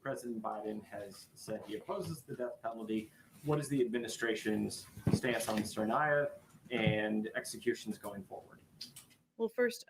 President Biden has said he opposes the death penalty. What is the administration's stance on Tsarnaev and executions going forward? Well, first,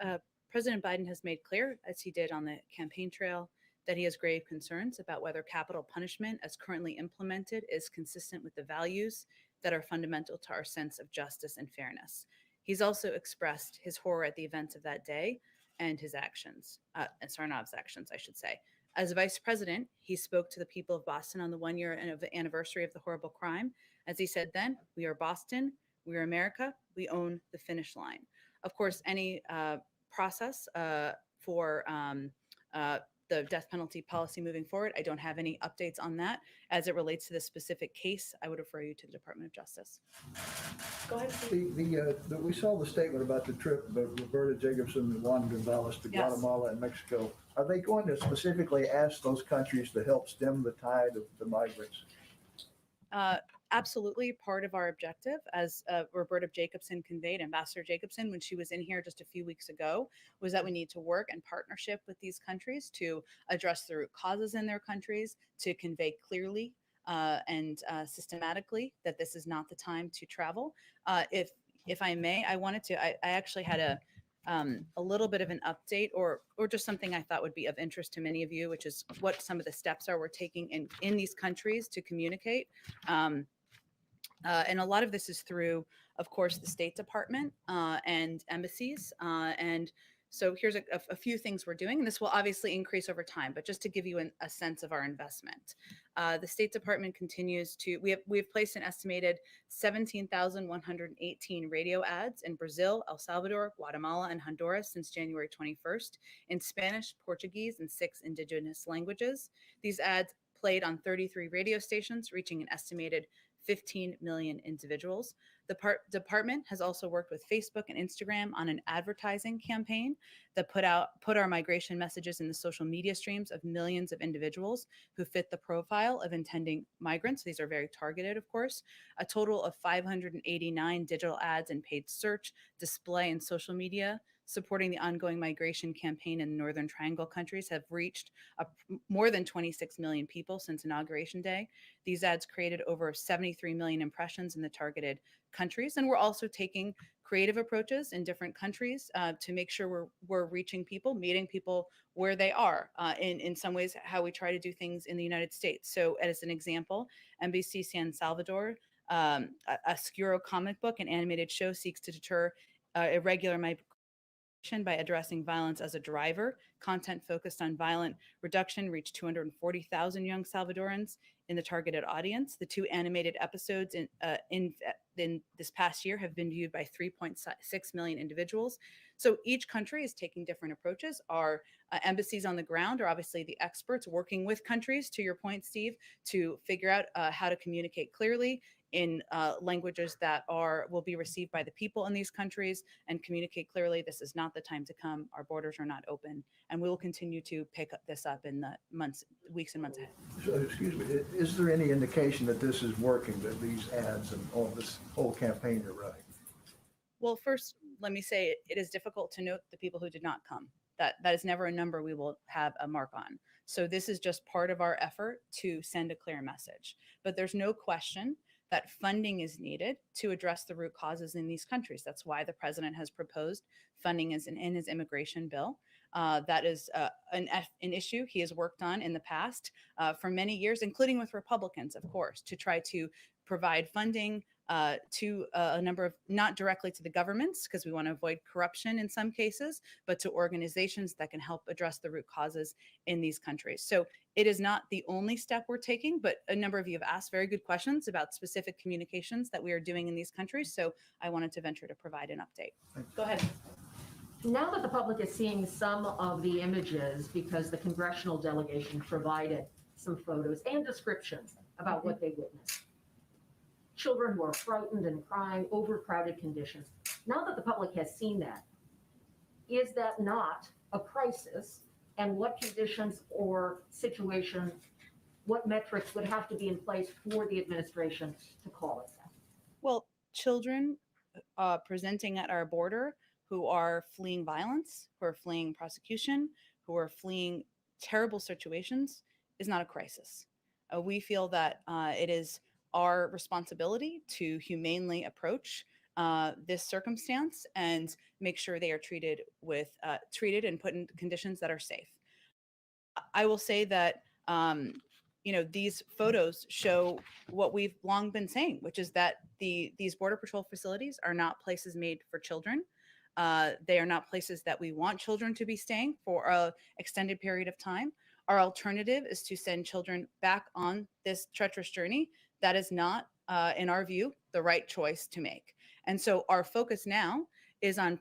President Biden has made clear, as he did on the campaign trail, that he has grave concerns about whether capital punishment as currently implemented is consistent with the values that are fundamental to our sense of justice and fairness. He's also expressed his horror at the events of that day and his actions, Tsarnaev's actions, I should say. As vice president, he spoke to the people of Boston on the 1 year anniversary of the horrible crime. As he said then, we are Boston, we are America, we own the finish line. Of course, any process for the death penalty policy moving forward, I don't have any updates on that. As it relates to this specific case, I would refer you to the Department of Justice. Go ahead. We saw the statement about the trip of Roberta Jacobson and Juan Gonzalez to Guatemala and Mexico. Are they going to specifically ask those countries to help stem the tide of the migrants? Absolutely part of our objective, as Roberta Jacobson conveyed, Ambassador Jacobson, when she was in here just a few weeks ago, was that we need to work in partnership with these countries to address the root causes in their countries, to convey clearly and systematically that this is not the time to travel. If I may, I actually had a little bit of an update or just something I thought would be of interest to many of you, which is what some of the steps are we're taking in these countries to communicate. And a lot of this is through, of course, the State Department and embassies. And so here's a few things we're doing. And this will obviously increase over time, but just to give you a sense of our investment. The State Department continues to, we've placed an estimated 17,118 radio ads in Brazil, El Salvador, Guatemala, and Honduras since January 21st in Spanish, Portuguese, and 6 indigenous languages. These ads played on 33 radio stations, reaching an estimated 15 million individuals. The department has also worked with Facebook and Instagram on an advertising campaign that put our migration messages in the social media streams of millions of individuals who fit the profile of intending migrants. These are very targeted, of course. A total of 589 digital ads in paid search, display, and social media supporting the ongoing migration campaign in the Northern Triangle countries have reached more than 26 million people since Inauguration Day. These ads created over 73 million impressions in the targeted countries. And we're also taking creative approaches in different countries to make sure we're reaching people, meeting people where they are. In some ways, how we try to do things in the United States. So as an example, NBC San Salvador, a Skuro comic book and animated show seeks to deter irregular migration by addressing violence as a driver. Content focused on violent reduction reached 240,000 young Salvadorans in the targeted audience. The 2 animated episodes in this past year have been viewed by 3.6 million individuals. So each country is taking different approaches. Our embassies on the ground are obviously the experts working with countries, to your point, Steve, to figure out how to communicate clearly in languages that will be received by the people in these countries and communicate clearly this is not the time to come. Our borders are not open. And we will continue to pick this up in the weeks and months ahead. So, excuse me, is there any indication that this is working, that these ads and all this whole campaign you're running? Well, first, let me say it is difficult to note the people who did not come. That is never a number we will have a mark on. So this is just part of our effort to send a clear message. But there's no question that funding is needed to address the root causes in these countries. That's why the president has proposed funding in his immigration bill. That is an issue he has worked on in the past for many years, including with Republicans, of course, to try to provide funding to a number of, not directly to the governments, because we want to avoid corruption in some cases, but to organizations that can help address the root causes in these countries. So it is not the only step we're taking, but a number of you have asked very good questions about specific communications that we are doing in these countries. So I wanted to venture to provide an update. Go ahead. Now that the public is seeing some of the images, because the congressional delegation provided some photos and descriptions about what they witnessed, children who are frightened and crying, overcrowded conditions. Now that the public has seen that, is that not a crisis? And what conditions or situations, what metrics would have to be in place for the administration to call it that? Well, children presenting at our border who are fleeing violence, who are fleeing prosecution, who are fleeing terrible situations is not a crisis. We feel that it is our responsibility to humanely approach this circumstance and make sure they are treated and put in conditions that are safe. I will say that these photos show what we've long been saying, which is that these Border Patrol facilities are not places made for children. They are not places that we want children to be staying for an extended period of time. Our alternative is to send children back on this treacherous journey. That is not, in our view, the right choice to make. And so our focus now is on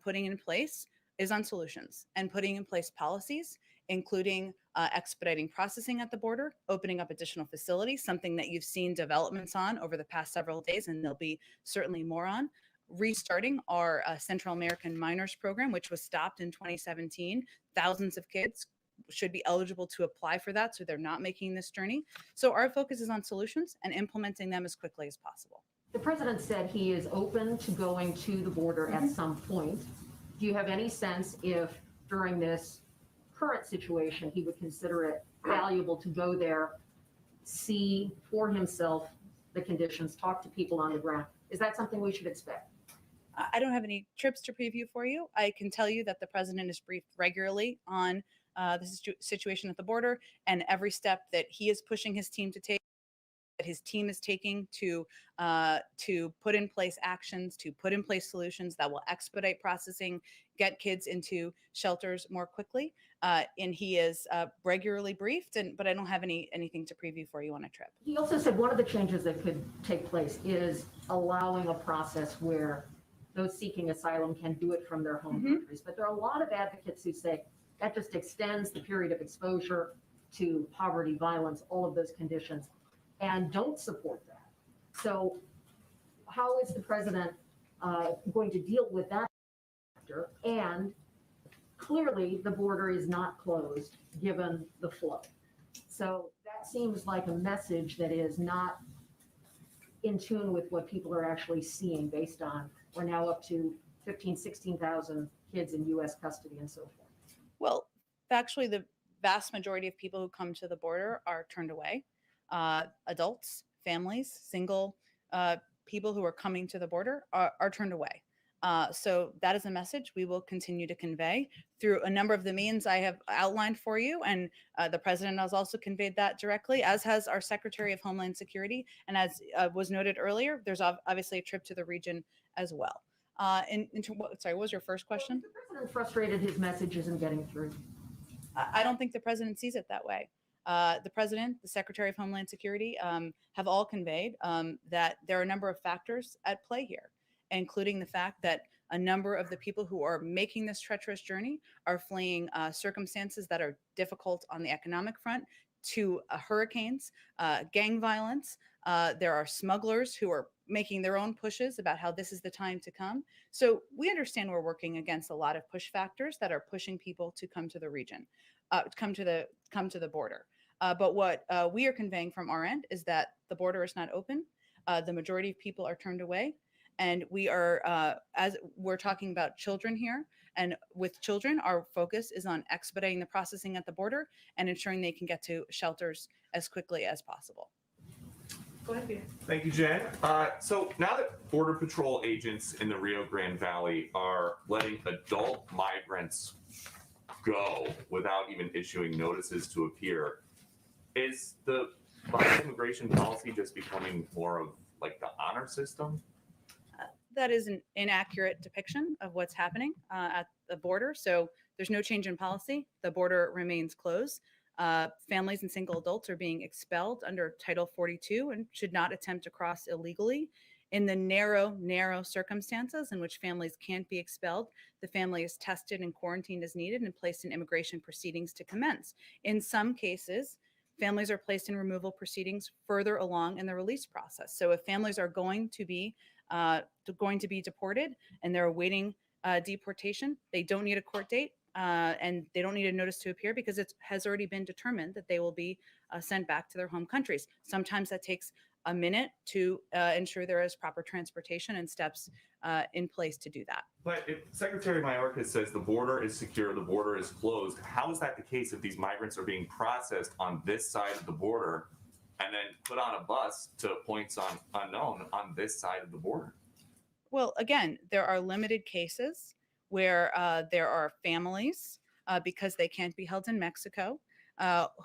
solutions and putting in place policies, including expediting processing at the border, opening up additional facilities, something that you've seen developments on over the past several days, and there'll be certainly more on. Restarting our Central American Minors Program, which was stopped in 2017. Thousands of kids should be eligible to apply for that, so they're not making this journey. So our focus is on solutions and implementing them as quickly as possible. The president said he is open to going to the border at some point. Do you have any sense if during this current situation he would consider it valuable to go there, see for himself the conditions, talk to people on the ground? Is that something we should expect? I don't have any trips to preview for you. I can tell you that the president is briefed regularly on the situation at the border and every step that he is pushing his team to take, that his team is taking to put in place actions, to put in place solutions that will expedite processing, get kids into shelters more quickly. And he is regularly briefed, but I don't have anything to preview for you on a trip. He also said one of the changes that could take place is allowing a process where those seeking asylum can do it from their home countries. But there are a lot of advocates who say that just extends the period of exposure to poverty, violence, all of those conditions, and don't support that. So how is the president going to deal with that factor? And clearly the border is not closed given the flow. So that seems like a message that is not in tune with what people are actually seeing based on we're now up to 15, 16,000 kids in U.S. custody and so forth. Well, actually, the vast majority of people who come to the border are turned away. Adults, families, single people who are coming to the border are turned away. So that is a message we will continue to convey through a number of the means I have outlined for you. And the president has also conveyed that directly, as has our Secretary of Homeland Security. And as was noted earlier, there's obviously a trip to the region as well. Sorry, what was your first question? Well, the president frustrated his message isn't getting through. I don't think the president sees it that way. The president, the Secretary of Homeland Security have all conveyed that there are a number of factors at play here, including the fact that a number of the people who are making this treacherous journey are fleeing circumstances that are difficult on the economic front, to hurricanes, gang violence. There are smugglers who are making their own pushes about how this is the time to come. So we understand we're working against a lot of push factors that are pushing people to come to the region, come to the border. But what we are conveying from our end is that the border is not open. The majority of people are turned away. And we are, as we're talking about children here, and with children, our focus is on expediting the processing at the border and ensuring they can get to shelters as quickly as possible. Go ahead, Peter. Thank you, Jen. So now that Border Patrol agents in the Rio Grande Valley are letting adult migrants go without even issuing notices to appear, is the Biden immigration policy just becoming more of like the honor system? That is an inaccurate depiction of what's happening at the border. So there's no change in policy. The border remains closed. Families and single adults are being expelled under Title 42 and should not attempt to cross illegally. In the narrow circumstances in which families can't be expelled, the family is tested and quarantined as needed and placed in immigration proceedings to commence. In some cases, families are placed in removal proceedings further along in the release process. So if families are going to be deported and they're awaiting deportation, they don't need a court date and they don't need a notice to appear because it has already been determined that they will be sent back to their home countries. Sometimes that takes a minute to ensure there is proper transportation and steps in place to do that. But if Secretary Mayorkas says the border is secure, the border is closed, how is that the case if these migrants are being processed on this side of the border and then put on a bus to points unknown on this side of the border? Well, again, there are limited cases where there are families because they can't be held in Mexico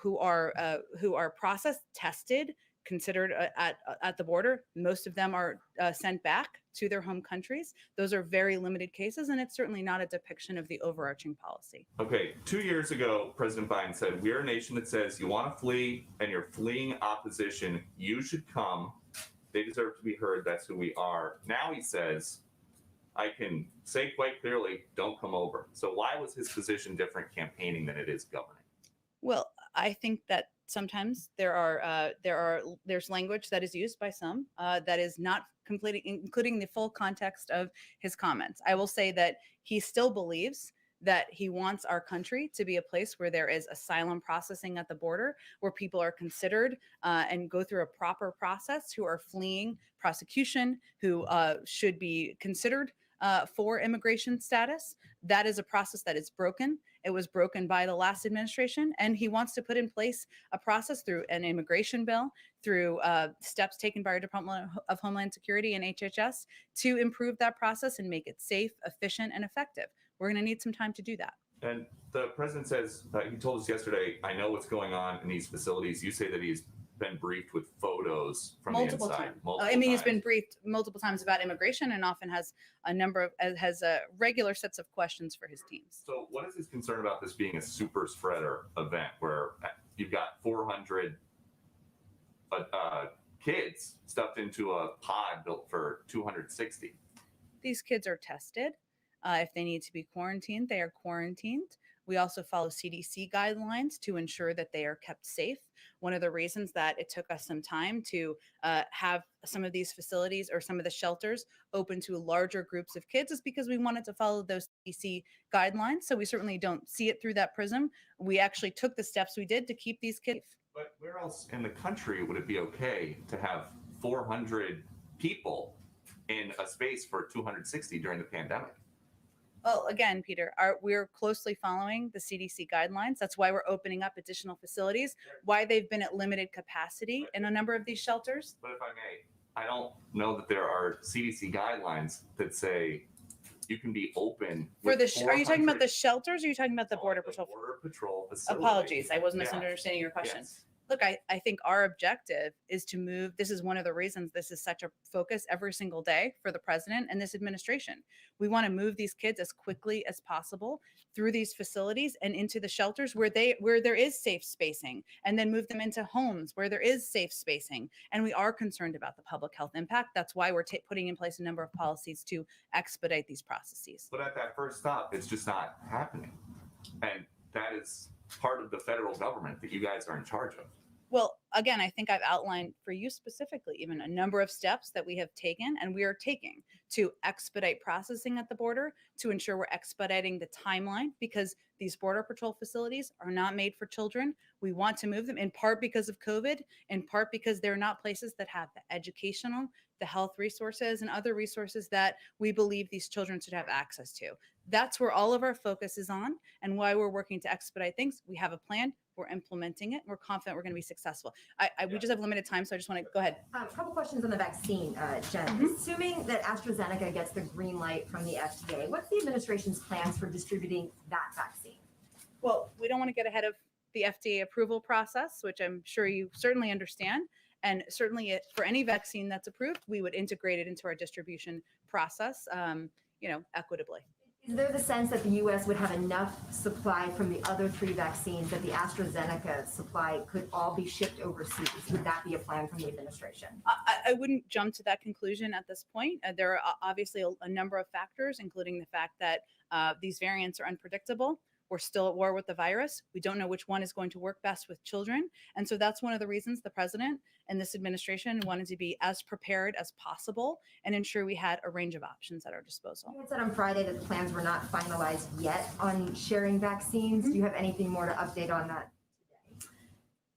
who are processed, tested, considered at the border. Most of them are sent back to their home countries. Those are very limited cases, and it's certainly not a depiction of the overarching policy. Okay, 2 years ago, President Biden said, we're a nation that says you want to flee and you're fleeing opposition, you should come. They deserve to be heard. That's who we are. Now he says, I can say quite clearly, don't come over. So why was his position different campaigning than it is governing? Well, I think that sometimes there's language that is used by some that is not completely including the full context of his comments. I will say that he still believes that he wants our country to be a place where there is asylum processing at the border, where people are considered and go through a proper process, who are fleeing prosecution, who should be considered for immigration status. That is a process that is broken. It was broken by the last administration, and he wants to put in place a process through an immigration bill, through steps taken by our Department of Homeland Security and HHS to improve that process and make it safe, efficient, and effective. We're going to need some time to do that. And the president says, he told us yesterday, I know what's going on in these facilities. You say that he's been briefed with photos from Multiple the inside. times. Multiple I mean, he's times. been briefed multiple times about immigration and often has regular sets of questions for his teams. So what is his concern about this being a super spreader event where you've got 400 kids stuffed into a pod built for 260? These kids are tested. If they need to be quarantined, they are quarantined. We also follow CDC guidelines to ensure that they are kept safe. One of the reasons that it took us some time to have some of these facilities or some of the shelters open to larger groups of kids is because we wanted to follow those CDC guidelines. So we certainly don't see it through that prism. We actually took the steps we did to keep these kids safe. But where else in the country would it be okay to have 400 people in a space for 260 during the pandemic? Well, again, Peter, we're closely following the CDC guidelines. That's why we're opening up additional facilities, why they've been at limited capacity in a number of these shelters. But if I may, I don't know that there are CDC guidelines that say you can be open. For the, are you talking about 400 the shelters or are you talking about the Border the Patrol? Border Patrol facility. Apologies, I wasn't Yeah. misunderstanding your question. Yes. Look, I think our objective is to move. This is one of the reasons this is such a focus every single day for the president and this administration. We want to move these kids as quickly as possible through these facilities and into the shelters where there is safe spacing, and then move them into homes where there is safe spacing. And we are concerned about the public health impact. That's why we're putting in place a number of policies to expedite these processes. But at that first stop, it's just not happening. And that is part of the federal government that you guys are in charge of. Well, again, I think I've outlined for you specifically even a number of steps that we have taken and we are taking to expedite processing at the border, to ensure we're expediting the timeline, because these Border Patrol facilities are not made for children. We want to move them in part because of COVID, in part because they're not places that have the educational, the health resources, and other resources that we believe these children should have access to. That's where all of our focus is on, and why we're working to expedite things. We have a plan. We're implementing it. We're confident we're going to be successful. We just have limited time, so I just want to go ahead. A couple questions on the vaccine, Jen. Mhm. Assuming that AstraZeneca gets the green light from the FDA, what's the administration's plans for distributing that vaccine? Well, we don't want to get ahead of the FDA approval process, which I'm sure you certainly understand. And certainly for any vaccine that's approved, we would integrate it into our distribution process, equitably. Is there the sense that the U.S. would have enough supply from the other 3 vaccines that the AstraZeneca supply could all be shipped overseas? Would that be a plan from the administration? I wouldn't jump to that conclusion at this point. There are obviously a number of factors, including the fact that these variants are unpredictable. We're still at war with the virus. We don't know which one is going to work best with children. And so that's one of the reasons the president and this administration wanted to be as prepared as possible and ensure we had a range of options at our disposal. You had said on Friday that the plans were not finalized yet on sharing vaccines. Do you have anything more to update on that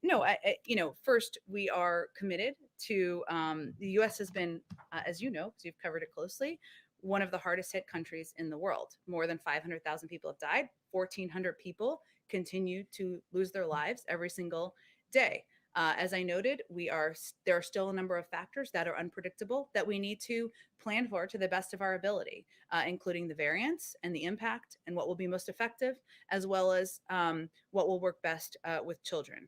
today? No, first, we are committed to the U.S. has been, as you know, because you've covered it closely, one of the hardest hit countries in the world. More than 500,000 people have died. 1,400 people continue to lose their lives every single day. As I noted, there are still a number of factors that are unpredictable that we need to plan for to the best of our ability, including the variants and the impact and what will be most effective, as well as what will work best with children.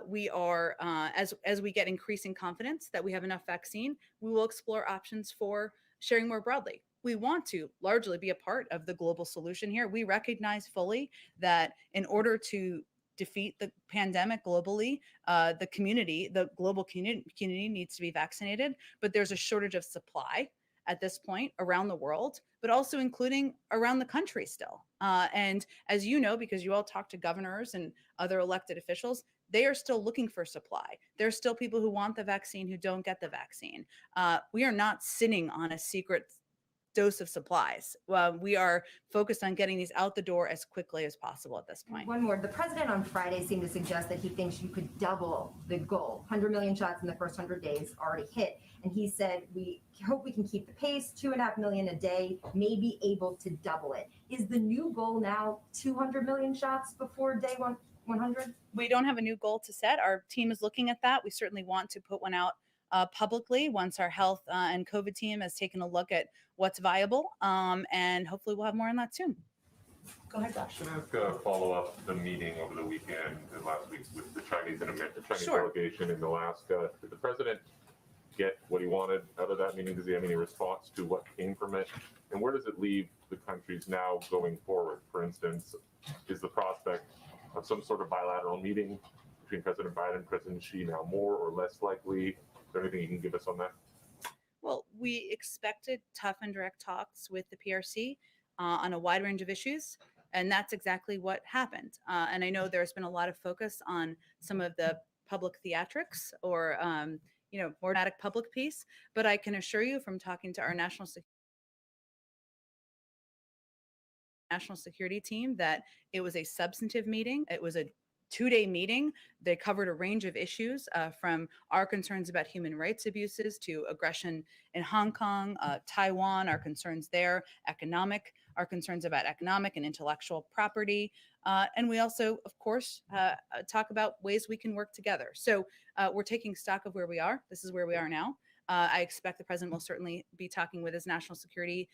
We are, as we get increasing confidence that we have enough vaccine, we will explore options for sharing more broadly. We want to largely be a part of the global solution here. We recognize fully that in order to defeat the pandemic globally, the global community needs to be vaccinated, but there's a shortage of supply at this point around the world, but also including around the country still. And as you know, because you all talk to governors and other elected officials, they are still looking for supply. There's still people who want the vaccine who don't get the vaccine. We are not sitting on a secret dose of supplies. We are focused on getting these out the door as quickly as possible at this point. One more. The president on Friday seemed to suggest that he thinks you could double the goal. 100 million shots in the first 100 days already hit. And he said, we hope we can keep the pace, 2.5 million a day, maybe able to double it. Is the new goal now 200 million shots before day 100? We don't have a new goal to set. Our team is looking at that. We certainly want to put one out publicly once our health and COVID team has taken a look at what's viable. And hopefully we'll have more on that soon. Go ahead, Josh. Can I ask a follow-up the meeting over the weekend and last week with the Chinese Sure. delegation in Alaska? Did the president get what he wanted out of that meeting? Does he have any response to what came from it? And where does it leave the countries now going forward? For instance, is the prospect of some sort of bilateral meeting between President Biden and President Xi now more or less likely? Is there anything you can give us on that? Well, we expected tough and direct talks with the PRC on a wide range of issues, and that's exactly what happened. And I know there's been a lot of focus on some of the public theatrics or, more dramatic public piece, but I can assure you from talking to our national security team that it was a substantive meeting. It was a 2-day meeting. They covered a range of issues from our concerns about human rights abuses to aggression in Hong Kong, Taiwan, our concerns there, our concerns about economic and intellectual property. And we also, of course, talk about ways we can work together. So we're taking stock of where we are. This is where we are now. I expect the president will certainly be talking with his national security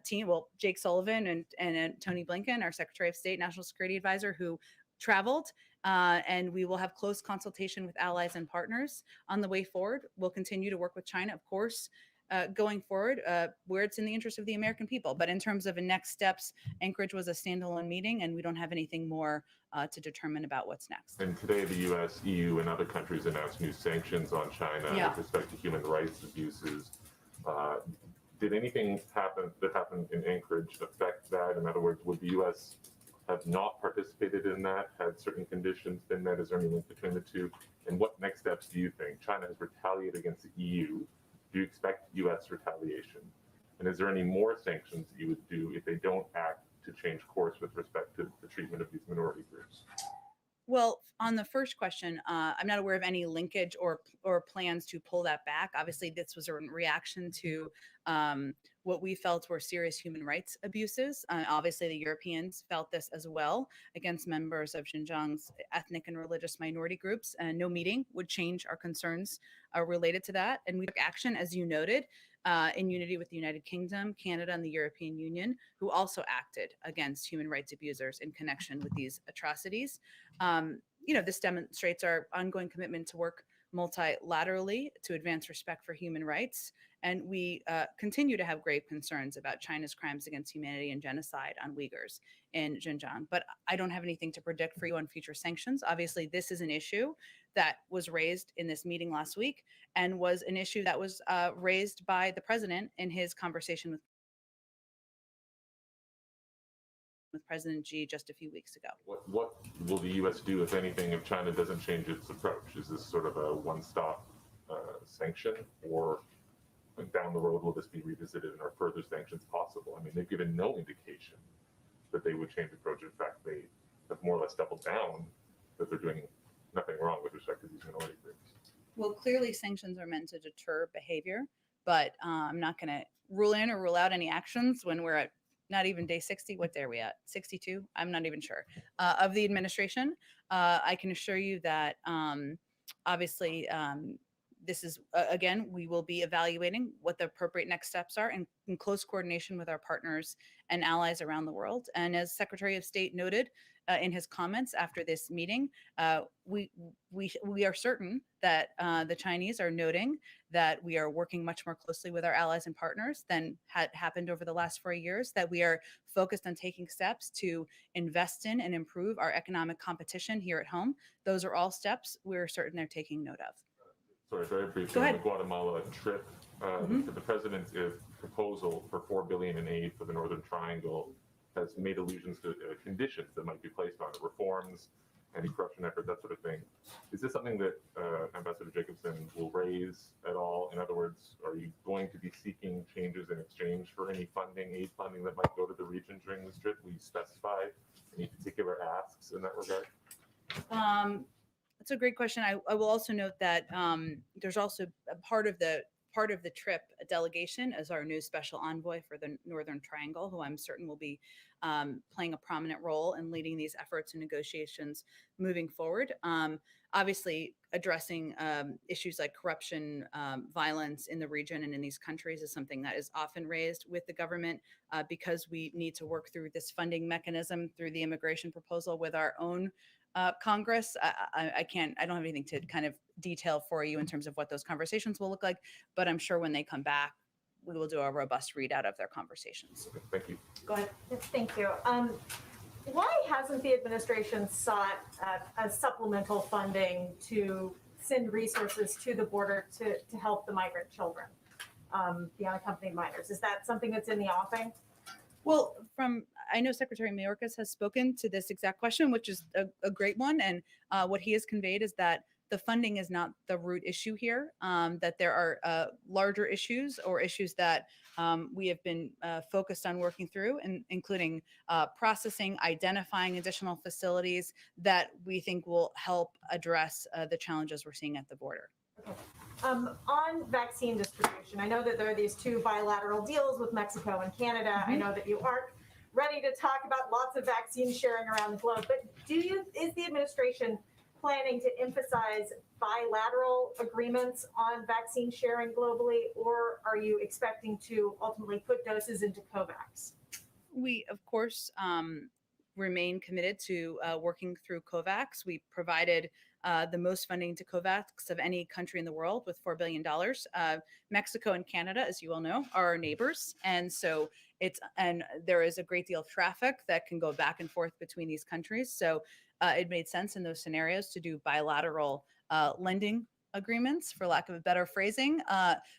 team. Well, Jake Sullivan and Tony Blinken, our Secretary of State, National Security Advisor, who traveled. And we will have close consultation with allies and partners on the way forward. We'll continue to work with China, of course, going forward, where it's in the interest of the American people. But in terms of the next steps, Anchorage was a standalone meeting, and we don't have anything more to determine about what's next. And today, the U.S., EU, and other countries announced new sanctions on China with respect to human rights abuses. Did anything happen that happened in Anchorage affect that? In other words, would the U.S. have not participated in that had certain conditions been met? Is there any link between the two? And what next steps do you think? China has retaliated against the EU. Do you expect U.S. retaliation? And is there any more sanctions that you would do if they don't act to change course with respect to the treatment of these minority groups? Well, on the first question, I'm not aware of any linkage or plans to pull that back. Obviously, this was a reaction to what we felt were serious human rights abuses. Obviously, the Europeans felt this as well against members of Xinjiang's ethnic and religious minority groups. And no meeting would change our concerns related to that. And we took action, as you noted, in unity with the United Kingdom, Canada, and the European Union, who also acted against human rights abusers in connection with these atrocities. This demonstrates our ongoing commitment to work multilaterally to advance respect for human rights. And we continue to have grave concerns about China's crimes against humanity and genocide on Uyghurs in Xinjiang. But I don't have anything to predict for you on future sanctions. Obviously, this is an issue that was raised in this meeting last week and was an issue that was raised by the president in his conversation with President Xi just a few weeks ago. What will the U.S. do, if anything, if China doesn't change its approach? Is this sort of a one-stop sanction, or down the road will this be revisited and are further sanctions possible? I mean, they've given no indication that they would change approach. In fact, they have more or less doubled down that they're doing nothing wrong with respect to these minority groups. Well, clearly sanctions are meant to deter behavior, but I'm not going to rule in or rule out any actions when we're at not even day 60. What day are we at? 62? I'm not even sure. Of the administration, I can assure you that obviously this is, again, we will be evaluating what the appropriate next steps are in close coordination with our partners and allies around the world. And as Secretary of State noted in his comments after this meeting, we are certain that the Chinese are noting that we are working much more closely with our allies and partners than had happened over the last 4 years, that we are focused on taking steps to invest in and improve our economic competition here at home. Those are all steps we're certain they're taking note of. Sorry, very briefly, Go on ahead. the Guatemala trip, the president's proposal for $4 billion in aid for the Northern Triangle has made allusions to conditions that might be placed on it, reforms, anti-corruption effort, that sort of thing. Is this something that Ambassador Jacobson will raise at all? In other words, are you going to be seeking changes in exchange for any funding, aid funding that might go to the region during this trip? Will you specify any particular asks in that regard? That's a great question. I will also note that there's also a part of the trip, a delegation as our new special envoy for the Northern Triangle, who I'm certain will be playing a prominent role in leading these efforts and negotiations moving forward. Obviously, addressing issues like corruption, violence in the region and in these countries is something that is often raised with the government because we need to work through this funding mechanism through the immigration proposal with our own Congress. I don't have anything to kind of detail for you in terms of what those conversations will look like, but I'm sure when they come back, we will do a robust readout of their conversations. Thank you. Go ahead. Yes, thank you. Why hasn't the administration sought a supplemental funding to send resources to the border to help the migrant children, the unaccompanied minors? Is that something that's in the offing? Well, I know Secretary Mayorkas has spoken to this exact question, which is a great one. And what he has conveyed is that the funding is not the root issue here, that there are larger issues or issues that we have been focused on working through, including processing, identifying additional facilities that we think will help address the challenges we're seeing at the border. On vaccine distribution, I know that there are these two bilateral deals with Mexico and Canada. Mm-hmm. I know that you aren't ready to talk about lots of vaccine sharing around the globe, but is the administration planning to emphasize bilateral agreements on vaccine sharing globally, or are you expecting to ultimately put doses into COVAX? We, of course, remain committed to working through COVAX. We provided the most funding to COVAX of any country in the world with $4 billion. Mexico and Canada, as you all know, are our neighbors. And so there is a great deal of traffic that can go back and forth between these countries. So it made sense in those scenarios to do bilateral lending agreements, for lack of a better phrasing.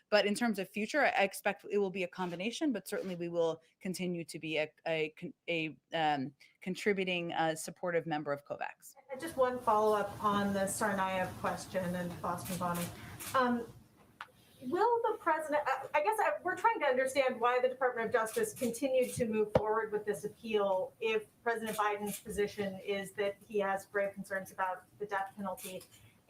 But in terms of future, I expect it will be a combination, but certainly we will continue to be a contributing supportive member of COVAX. Just one follow-up on the Tsarnaev question and Boston bombing. Will the president, we're trying to understand why the Department of Justice continued to move forward with this appeal if President Biden's position is that he has grave concerns about the death penalty.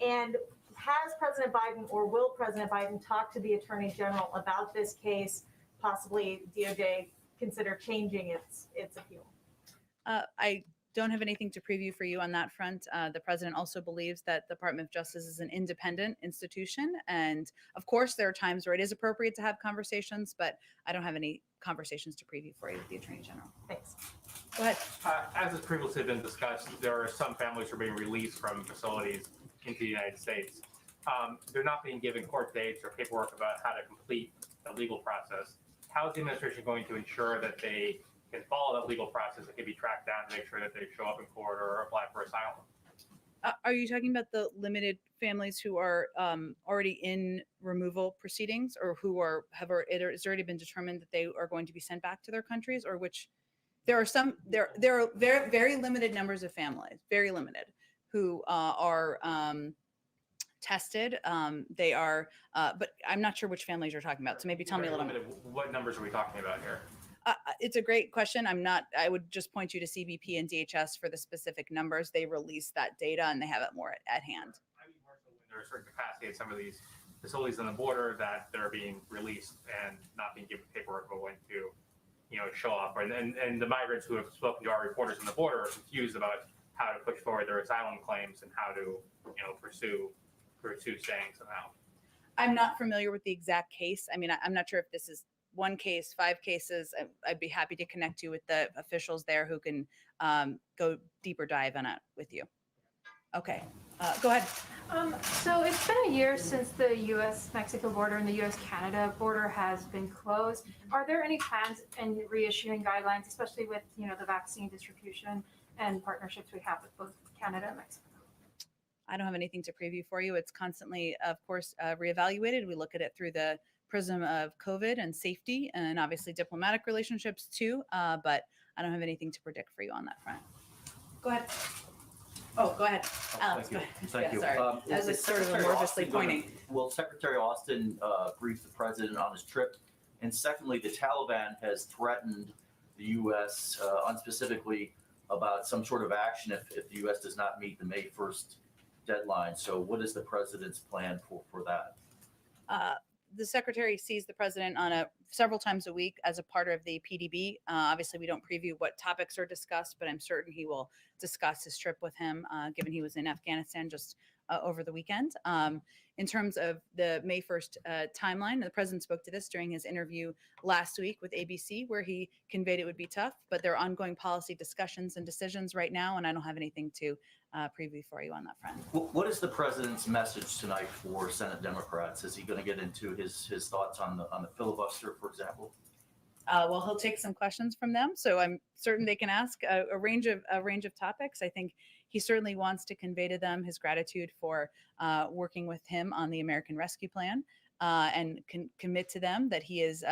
And has President Biden or will President Biden talk to the Attorney General about this case, possibly DOJ consider changing its appeal? I don't have anything to preview for you on that front. The president also believes that the Department of Justice is an independent institution. And of course, there are times where it is appropriate to have conversations, but I don't have any conversations to preview for you with the Attorney General. Thanks. Go ahead. As has previously been discussed, there are some families who are being released from facilities into the United States. They're not being given court dates or paperwork about how to complete the legal process. How is the administration going to ensure that they can follow that legal process that can be tracked down to make sure that they show up in court or apply for asylum? Are you talking about the limited families who are already in removal proceedings, or who it's already been determined that they are going to be sent back to their countries, or which? There are very, very limited numbers of families, very limited, who are tested. They are, but I'm not sure which families you're talking about. So maybe tell me a little bit. What numbers are we talking about here? It's a great question. I would just point you to CBP and DHS for the specific numbers. They release that data and they have it more at hand. I mean, more so when there's certain capacity at some of these facilities on the border that they're being released and not being given paperwork of when to, show up. And the migrants who have spoken to our reporters on the border are confused about how to push forward their asylum claims and how to, pursue staying somehow. I'm not familiar with the exact case. I mean, I'm not sure if this is one case, 5 cases. I'd be happy to connect you with the officials there who can go deeper dive on it with you. Okay, go ahead. So it's been a year since the U.S.-Mexico border and the U.S.-Canada border has been closed. Are there any plans in reissuing guidelines, especially with the vaccine distribution and partnerships we have with both Canada and Mexico? I don't have anything to preview for you. It's constantly, of course, reevaluated. We look at it through the prism of COVID and safety and obviously diplomatic relationships too, but I don't have anything to predict for you on that front. Go ahead. Oh, go ahead. Alex, go ahead. Thank you. Sorry. I was sort of amorphously pointing. Will Secretary Austin brief the president on his trip? And secondly, the Taliban has threatened the U.S. Unspecifically about some sort of action if the U.S. does not meet the May 1st deadline. So what is the president's plan for that? The secretary sees the president on several times a week as a part of the PDB. Obviously, we don't preview what topics are discussed, but I'm certain he will discuss his trip with him, given he was in Afghanistan just over the weekend. In terms of the May 1st timeline, the president spoke to this during his interview last week with ABC, where he conveyed it would be tough, but there are ongoing policy discussions and decisions right now, and I don't have anything to preview for you on that front. What is the president's message tonight for Senate Democrats? Is he going to get into his thoughts on the filibuster, for example? Well, he'll take some questions from them, so I'm certain they can ask a range of topics. I think he certainly wants to convey to them his gratitude for working with him on the American Rescue Plan, and commit to them that he is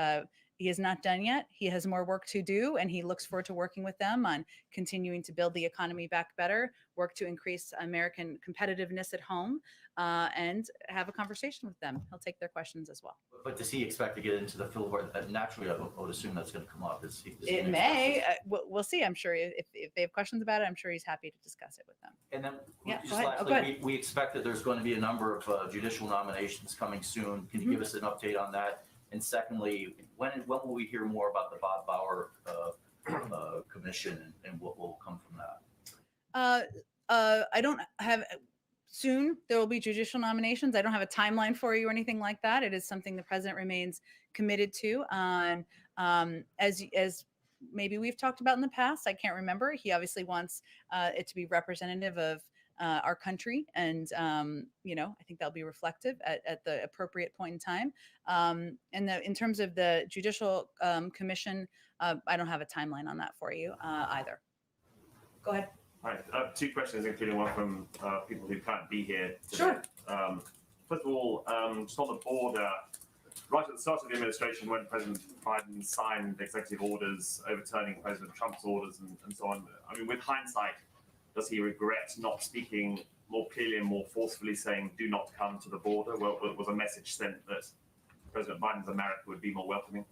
not done yet. He has more work to do, and he looks forward to working with them on continuing to build the economy back better, work to increase American competitiveness at home, and have a conversation with them. He'll take their questions as well. But does he expect to get into the filibuster? Naturally, I would assume that's going to come up. It may. We'll see. I'm sure if they have questions about it, I'm sure he's happy to discuss it with them. And then Yeah, just go ahead. lastly, Go ahead. we expect that there's going to be a number of judicial nominations coming soon. Can you give us an update on that? And secondly, when will we hear more about the Bob Bauer commission and what will come from that? I don't have. Soon there will be judicial nominations. I don't have a timeline for you or anything like that. It is something the president remains committed to. As maybe we've talked about in the past, I can't remember. He obviously wants it to be representative of our country, and I think that'll be reflective at the appropriate point in time. In terms of the judicial commission, I don't have a timeline on that for you either. Go ahead. Right. Two questions, including one from people who can't be here today. Sure. First of all, just on the border, right at the start of the administration, when President Biden signed executive orders overturning President Trump's orders and so on, I mean, with hindsight, does he regret not speaking more clearly and more forcefully, saying, do not come to the border? Well, was a message sent that President Biden's America would be more welcoming?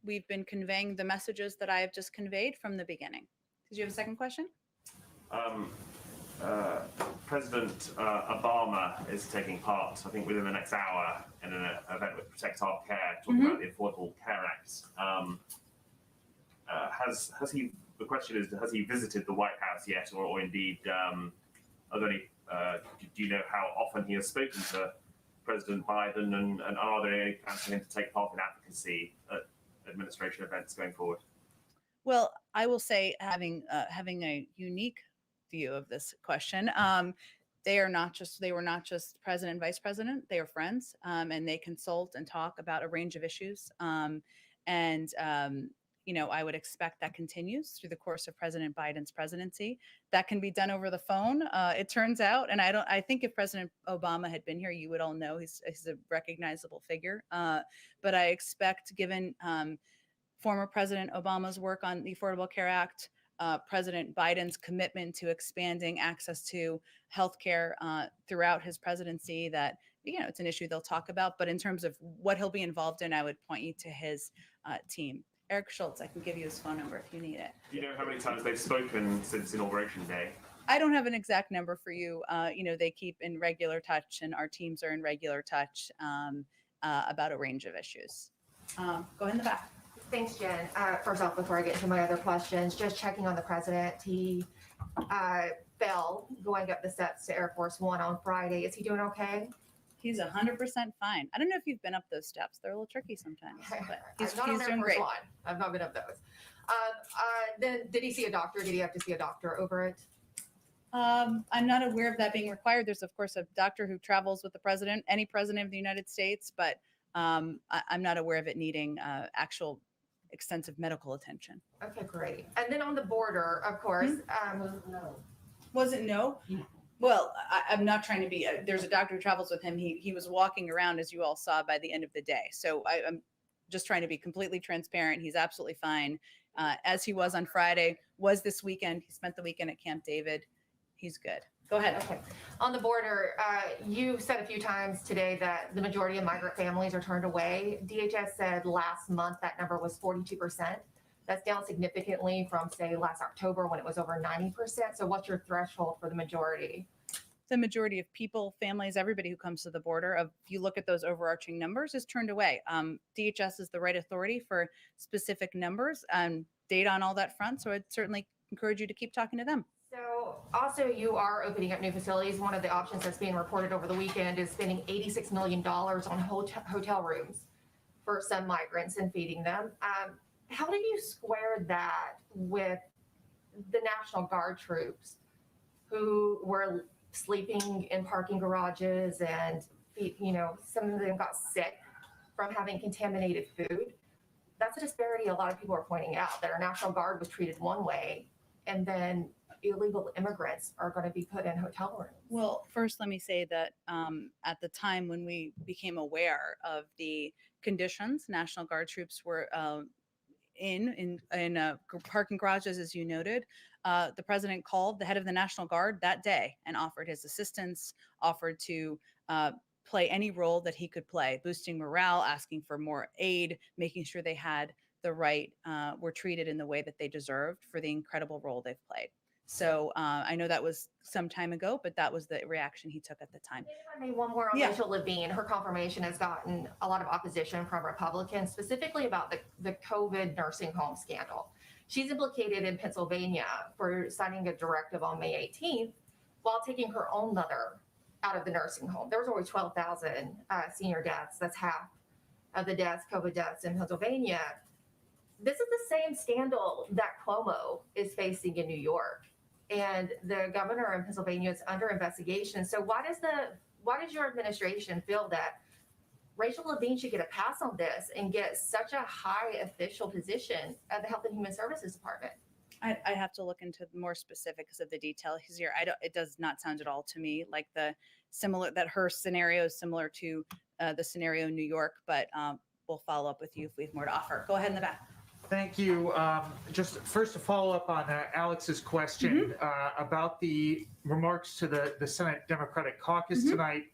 We've been conveying the messages that I have just conveyed from the beginning. Did you have a second question? President Obama is taking part, I think, within the next hour in an event with Protect Our Care, talking about the Affordable Care Act. Has he? The question is, has he visited the White House yet, or indeed, are there any? Do you know how often he has spoken to President Biden, and are there any plans for him to take part in advocacy at administration events going forward? Well, I will say, having a unique view of this question, they were not just president and vice president. They are friends, and they consult and talk about a range of issues. I would expect that continues through the course of President Biden's presidency. That can be done over the phone, it turns out. And I think if President Obama had been here, you would all know he's a recognizable figure. But I expect, given former President Obama's work on the Affordable Care Act, President Biden's commitment to expanding access to healthcare throughout his presidency, that it's an issue they'll talk about. But in terms of what he'll be involved in, I would point you to his team. Eric Schultz, I can give you his phone number if you need it. Do you know how many times they've spoken since Inauguration Day? I don't have an exact number for you. They keep in regular touch, and our teams are in regular touch about a range of issues. Go ahead in the back. Thanks, Jen. First off, before I get into my other questions, just checking on the president. He fell going up the steps to Air Force One on Friday. Is he doing okay? He's 100% fine. I don't know if you've been up those steps. They're a little tricky sometimes, but he's I've not on Air doing Force great. One. I've not been up those. Then did he see a doctor? Did he have to see a doctor over it? I'm not aware of that being required. There's, of course, a doctor who travels with the president, any president of the United States, but I'm not aware of it needing actual extensive medical attention. Okay, great. And then on the border, of course. Was it no? Well, I'm not trying to be. There's a doctor who travels with him. He was walking around, as you all saw, by the end of the day. So I'm just trying to be completely transparent. He's absolutely fine, as he was on Friday. Was this weekend? He spent the weekend at Camp David. He's good. Go ahead. Okay. On the border, you said a few times today that the majority of migrant families are turned away. DHS said last month that number was 42%. That's down significantly from, say, last October when it was over 90%. So what's your threshold for the majority? The majority of people, families, everybody who comes to the border, if you look at those overarching numbers, is turned away. DHS is the right authority for specific numbers and data on all that front. So I'd certainly encourage you to keep talking to them. So also you are opening up new facilities. One of the options that's being reported over the weekend is spending $86 million on hotel rooms for some migrants and feeding them. How do you square that with the National Guard troops who were sleeping in parking garages and, some of them got sick from having contaminated food? That's a disparity a lot of people are pointing out, that our National Guard was treated one way and then illegal immigrants are going to be put in hotel rooms. Well, first, let me say that at the time when we became aware of the conditions, National Guard troops were in parking garages, as you noted. The president called the head of the National Guard that day and offered his assistance, offered to play any role that he could play, boosting morale, asking for more aid, making sure they had the right, were treated in the way that they deserved for the incredible role they've played. So I know that was some time ago, but that was the reaction he took at the time. If I may, one more on Rachel Levine. Her confirmation has gotten a lot of opposition from Republicans, specifically about the COVID nursing home scandal. She's implicated in Pennsylvania for signing a directive on May 18th while taking her own mother out of the nursing home. There was over 12,000 senior deaths. That's half of the deaths, COVID deaths in Pennsylvania. This is the same scandal that Cuomo is facing in New York. And the governor in Pennsylvania is under investigation. So why does your administration feel that Rachel Levine should get a pass on this and get such a high official position at the Health and Human Services Department? I have to look into the more specifics of the detail here. It does not sound at all to me like that her scenario is similar to the scenario in New York, but we'll follow up with you if we have more to offer. Go ahead in the back. Thank you. Just first to follow up on Alex's question about the remarks to the Senate Democratic Caucus tonight.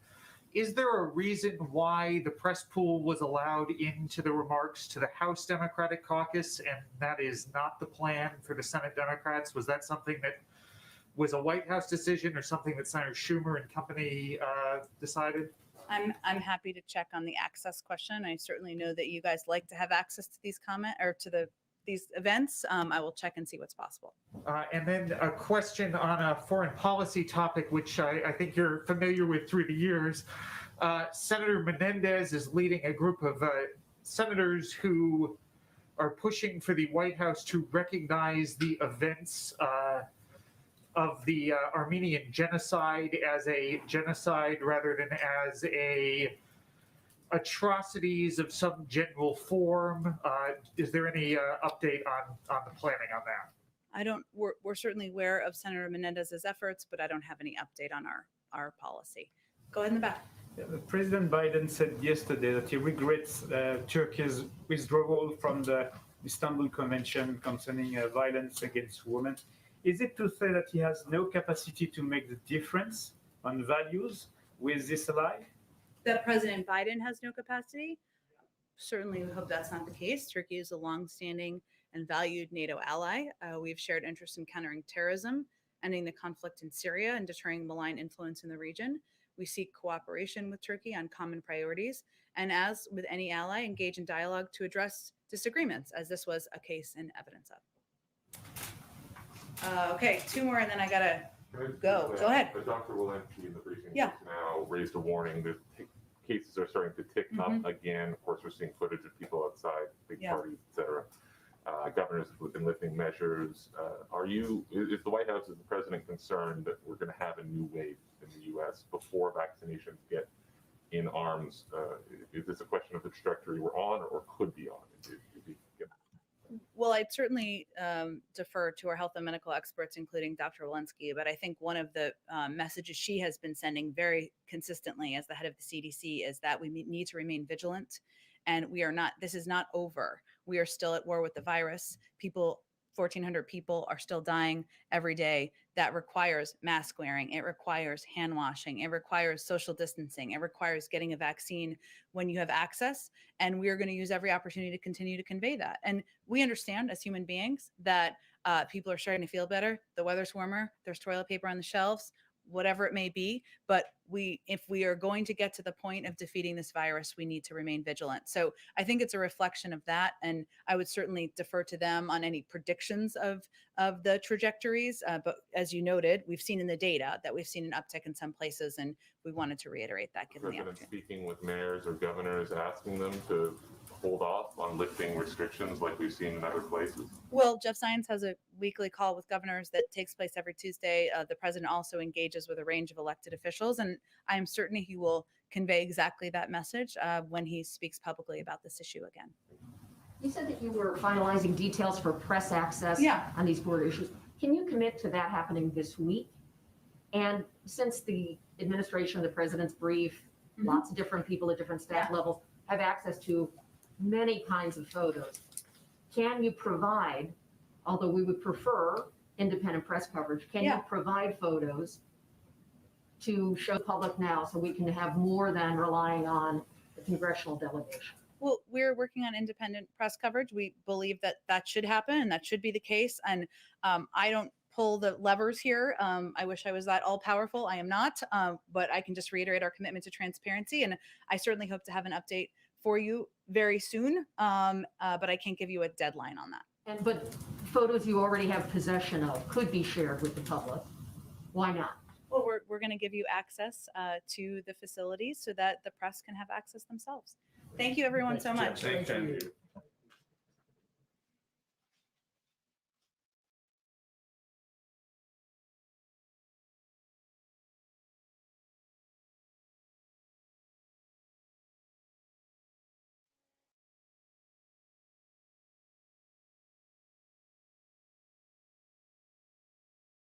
Is there a reason why the press pool was allowed into the remarks to the House Democratic Caucus and that is not the plan for the Senate Democrats? Was that something that was a White House decision or something that Senator Schumer and company decided? I'm happy to check on the access question. I certainly know that you guys like to have access to these these events. I will check and see what's possible. And then a question on a foreign policy topic, which I think you're familiar with through the years. Senator Menendez is leading a group of senators who are pushing for the White House to recognize the events of the Armenian genocide as a genocide rather than as atrocities of some general form. Is there any update on the planning on that? We're certainly aware of Senator Menendez's efforts, but I don't have any update on our policy. Go ahead in the back. President Biden said yesterday that he regrets Turkey's withdrawal from the Istanbul Convention concerning violence against women. Is it to say that he has no capacity to make the difference on values with this ally? That President Biden has no capacity? Certainly, we hope that's not the case. Turkey is a longstanding and valued NATO ally. We've shared interest in countering terrorism ending the conflict in Syria and deterring malign influence in the region. We seek cooperation with Turkey on common priorities, and as with any ally, engage in dialogue to address disagreements, as this was a case in evidence of. Okay, 2 more, and then I gotta go. Go ahead. Dr. Walensky in the briefing Yeah. now raised a warning that cases are starting to tick up again. Of course, we're seeing footage of people outside, big Yeah. parties, et cetera. Governors have been lifting measures. Is the White House, is the president concerned that we're going to have a new wave in the U.S. before vaccinations get in arms? Is this a question of the trajectory we're on or could be on? Well, I'd certainly defer to our health and medical experts, including Dr. Walensky, but I think one of the messages she has been sending very consistently as the head of the CDC is that we need to remain vigilant, and this is not over. We are still at war with the virus. 1,400 people are still dying every day. That requires mask wearing. It requires hand washing. It requires social distancing. It requires getting a vaccine when you have access. And we are going to use every opportunity to continue to convey that. And we understand as human beings that people are starting to feel better. The weather's warmer. There's toilet paper on the shelves, whatever it may be. But if we are going to get to the point of defeating this virus, we need to remain vigilant. So I think it's a reflection of that. And I would certainly defer to them on any predictions of the trajectories. But as you noted, we've seen in the data that we've seen an uptick in some places, and we wanted to reiterate that given the President opportunity. speaking with mayors or governors, asking them to hold off on lifting restrictions like we've seen in other places? Well, Jeff Zients has a weekly call with governors that takes place every Tuesday. The president also engages with a range of elected officials, and I am certain he will convey exactly that message when he speaks publicly about this issue again. You said that you were finalizing details for press access on these border issues. Can you commit to that happening this week? And since the administration, the president's brief, lots of different people at different staff levels have access to many kinds of photos, can you provide, although we would prefer independent press coverage, can you provide photos to show the public now so we can have more than relying on the congressional delegation? Well, we're working on independent press coverage. We believe that should happen and that should be the case. And I don't pull the levers here. I wish I was that all powerful. I am not, but I can just reiterate our commitment to transparency. And I certainly hope to have an update for you very soon, but I can't give you a deadline on that. But photos you already have possession of could be shared with the public. Why not? Well, we're going to give you access to the facilities so that the press can have access themselves. Thank you, everyone, so much. Thank you.